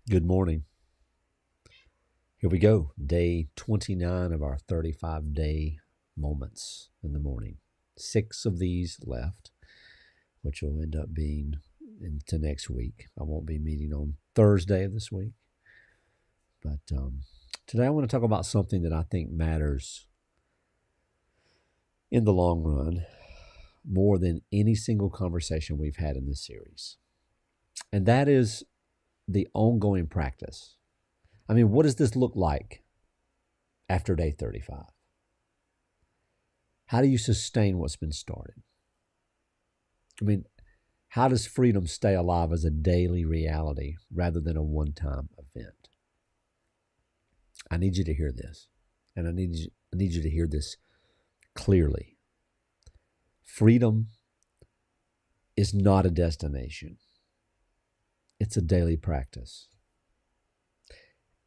Good morning. Here we go. Day 29 of our 35-day moments in the morning. 6 of these left, which will end up being into next week. I won't be meeting on Thursday of this week. But today I want to talk about something that I think matters in the long run more than any single conversation we've had in this series. And that is the ongoing practice. I mean, what does this look like after day 35? How do you sustain what's been started? I mean, how does freedom stay alive as a daily reality rather than a one-time event? I need you to hear this, and I need you to hear this clearly. Freedom is not a destination. It's a daily practice.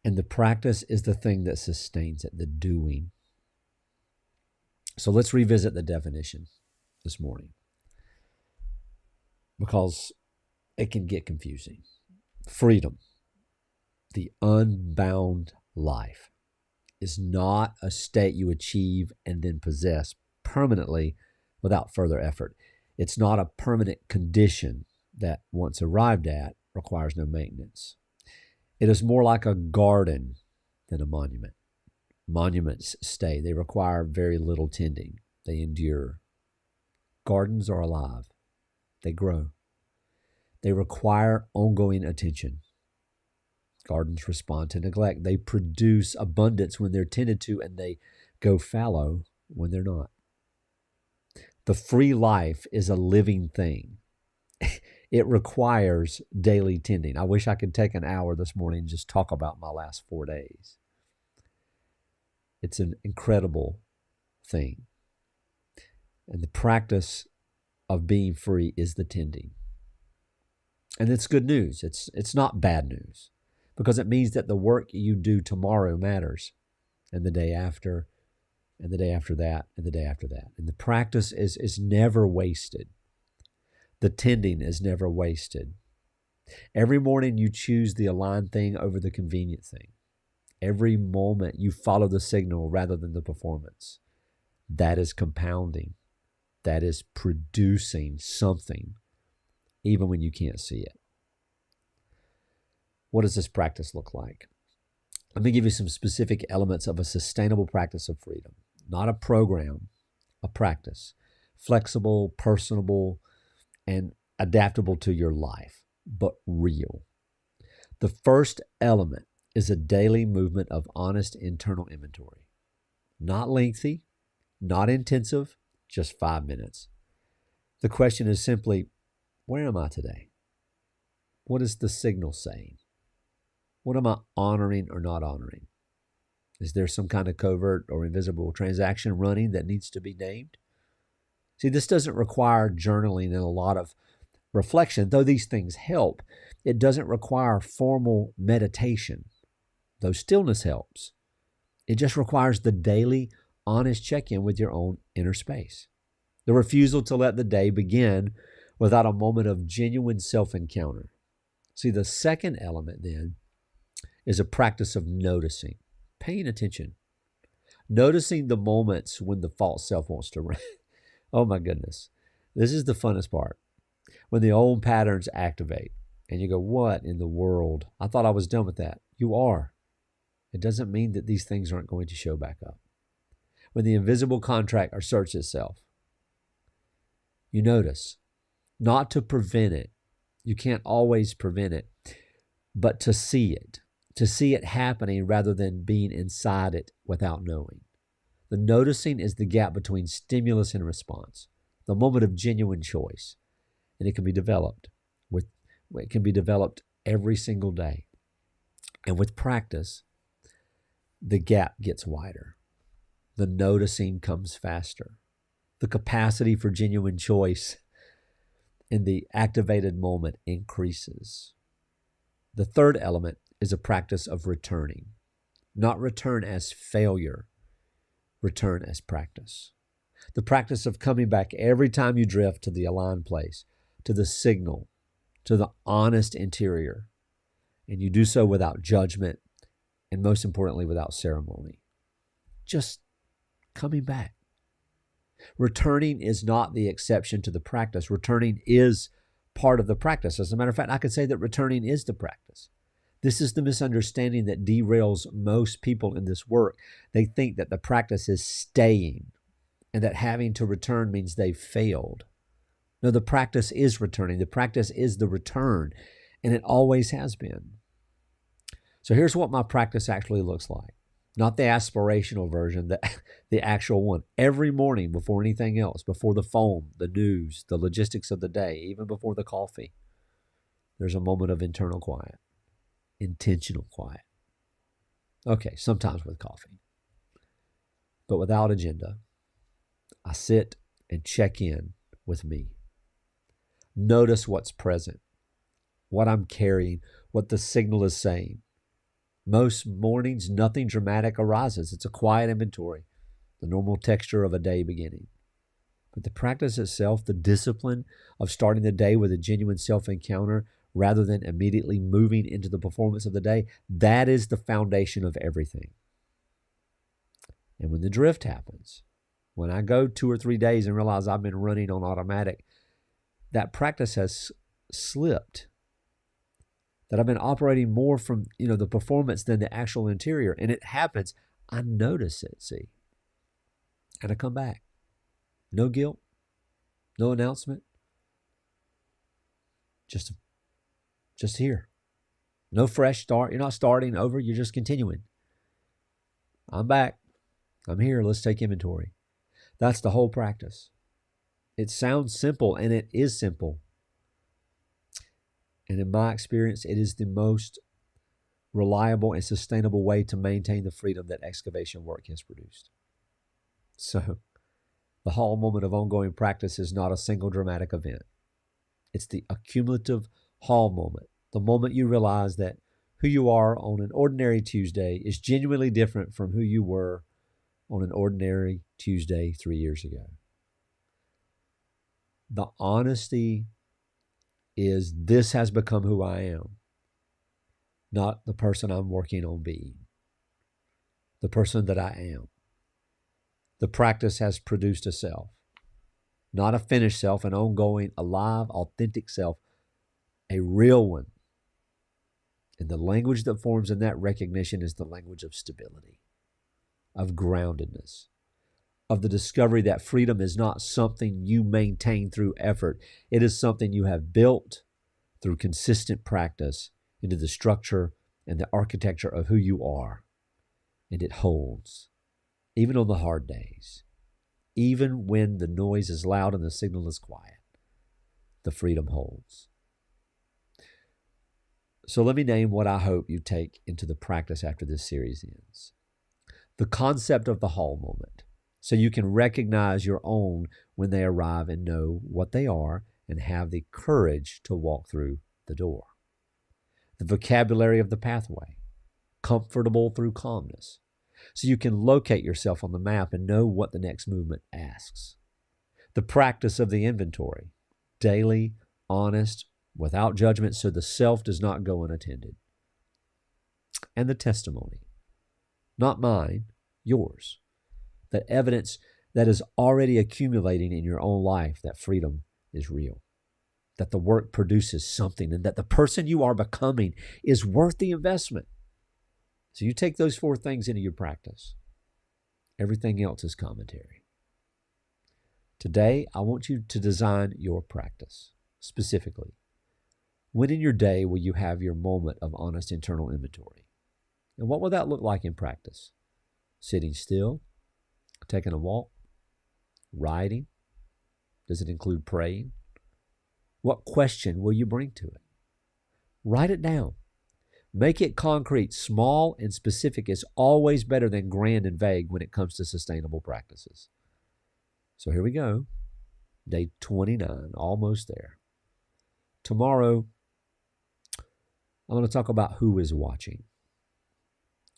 And the practice is the thing that sustains it, the doing. So let's revisit the definition this morning, because it can get confusing. Freedom, the unbound life, is not a state you achieve and then possess permanently without further effort. It's not a permanent condition that, once arrived at, requires no maintenance. It is more like a garden than a monument. Monuments stay. They require very little tending. They endure. Gardens are alive. They grow. They require ongoing attention. Gardens respond to neglect. They produce abundance when they're tended to, and they go fallow when they're not. The free life is a living thing. It requires daily tending. I wish I could take an hour this morning and just talk about my last 4 days. It's an incredible thing. And the practice of being free is the tending. And it's good news. It's not bad news, because it means that the work you do tomorrow matters, and the day after, and the day after that, and the day after that. And the practice is never wasted. The tending is never wasted. Every morning you choose the aligned thing over the convenient thing. Every moment you follow the signal rather than the performance. That is compounding. That is producing something, even when you can't see it. What does this practice look like? Let me give you some specific elements of a sustainable practice of freedom. Not a program, a practice. Flexible, personable, and adaptable to your life, but real. The first element is a daily movement of honest internal inventory. Not lengthy, not intensive, just 5 minutes. The question is simply, where am I today? What is the signal saying? What am I honoring or not honoring? Is there some kind of covert or invisible transaction running that needs to be named? See, this doesn't require journaling and a lot of reflection, though these things help. It doesn't require formal meditation, though stillness helps. It just requires the daily, honest check-in with your own inner space. The refusal to let the day begin without a moment of genuine self-encounter. See, the second element then is a practice of noticing, paying attention, noticing the moments when the false self wants to run. Oh my goodness. This is the funnest part. When the old patterns activate and you go, what in the world? I thought I was done with that. You are. It doesn't mean that these things aren't going to show back up. When the invisible contract asserts itself, you notice, not to prevent it. You can't always prevent it, but to see it happening rather than being inside it without knowing. The noticing is the gap between stimulus and response, the moment of genuine choice. And it can be developed every single day. And with practice, the gap gets wider. The noticing comes faster. The capacity for genuine choice in the activated moment increases. The third element is a practice of returning. Not return as failure, return as practice. The practice of coming back every time you drift to the aligned place, to the signal, to the honest interior. And you do so without judgment and, most importantly, without ceremony. Just coming back. Returning is not the exception to the practice. Returning is part of the practice. As a matter of fact, I could say that returning is the practice. This is the misunderstanding that derails most people in this work. They think that the practice is staying and that having to return means they've failed. No, the practice is returning. The practice is the return, and it always has been. So here's what my practice actually looks like. Not the aspirational version, the actual one. Every morning before anything else, before the phone, the news, the logistics of the day, even before the coffee, there's a moment of internal quiet, intentional quiet. Okay, sometimes with coffee, but without agenda. I sit and check in with me. Notice what's present, what I'm carrying, what the signal is saying. Most mornings, nothing dramatic arises. It's a quiet inventory, the normal texture of a day beginning. But the practice itself, the discipline of starting the day with a genuine self-encounter rather than immediately moving into the performance of the day, that is the foundation of everything. And when the drift happens, when I go 2 or 3 days and realize I've been running on automatic, that practice has slipped. That I've been operating more from, the performance than the actual interior. And it happens. I notice it, see. And I come back. No guilt. No announcement. Just here. No fresh start. You're not starting over. You're just continuing. I'm back. I'm here. Let's take inventory. That's the whole practice. It sounds simple, and it is simple. And in my experience, it is the most reliable and sustainable way to maintain the freedom that excavation work has produced. So, the hall moment of ongoing practice is not a single dramatic event. It's the accumulative hall moment, the moment you realize that who you are on an ordinary Tuesday is genuinely different from who you were on an ordinary Tuesday 3 years ago. The honesty is this has become who I am, not the person I'm working on being, the person that I am. The practice has produced a self, not a finished self, an ongoing, alive, authentic self, a real one. And the language that forms in that recognition is the language of stability, of groundedness, of the discovery that freedom is not something you maintain through effort. It is something you have built through consistent practice into the structure and the architecture of who you are. And it holds, even on the hard days, even when the noise is loud and the signal is quiet, the freedom holds. So let me name what I hope you take into the practice after this series ends. The concept of the hall moment, so you can recognize your own when they arrive and know what they are and have the courage to walk through the door. The vocabulary of the pathway, comfortable through calmness, so you can locate yourself on the map and know what the next movement asks. The practice of the inventory, daily, honest, without judgment, so the self does not go unattended. And the testimony, not mine, yours. That evidence that is already accumulating in your own life that freedom is real, that the work produces something, and that the person you are becoming is worth the investment. So you take those 4 things into your practice. Everything else is commentary. Today, I want you to design your practice specifically. When in your day will you have your moment of honest internal inventory? And what will that look like in practice? Sitting still? Taking a walk? Writing? Does it include praying? What question will you bring to it? Write it down. Make it concrete. Small and specific is always better than grand and vague when it comes to sustainable practices. So here we go. Day 29, almost there. Tomorrow, I'm going to talk about who is watching,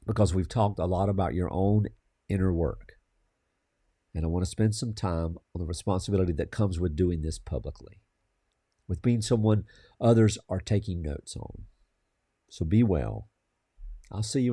because we've talked a lot about your own inner work. And I want to spend some time on the responsibility that comes with doing this publicly, with being someone others are taking notes on. So be well. I'll see you